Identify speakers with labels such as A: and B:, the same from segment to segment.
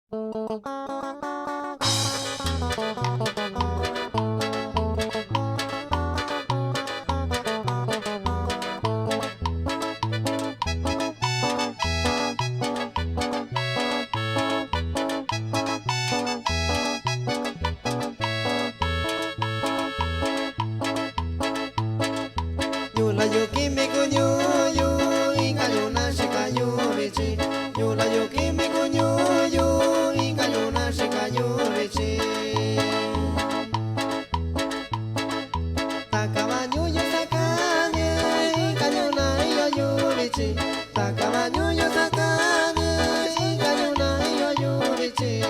A: Yo la yo que me coño yo inga yo na se cayó leche. Yo la yo que me coño yo inga yo na se cayó leche. Ta caballo yo sacañe inga yo na yo leche. Ta caballo yo sacañe inga yo na yo leche.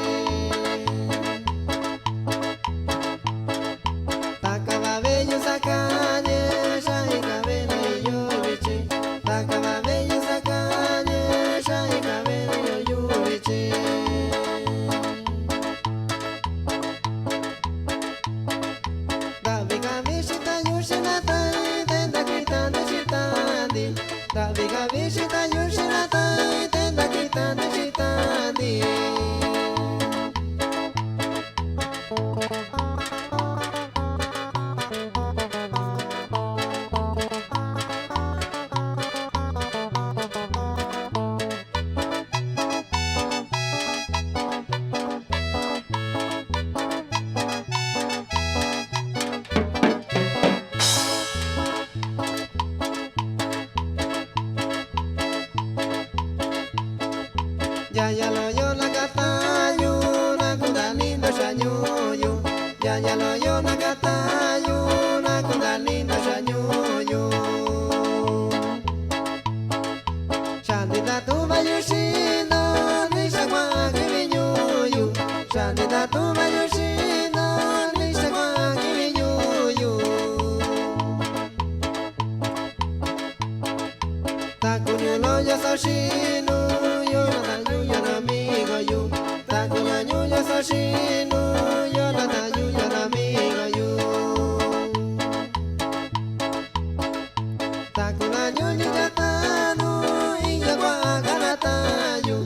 A: Ta caballo sacañe ya lo yo la gata yo na kuda linda sanyo yo ya lo yo la gata yo na kuda linda sanyo yo Shandita tu bayushino ni sagwa kiminyo yo Shandita tu bayushino ni sagwa kiminyo yo Takunyo lo yo sashino yo Takunyanyunya sashinu yonata yunyana migayu Takunanyunya tanu iya kwa kanata yu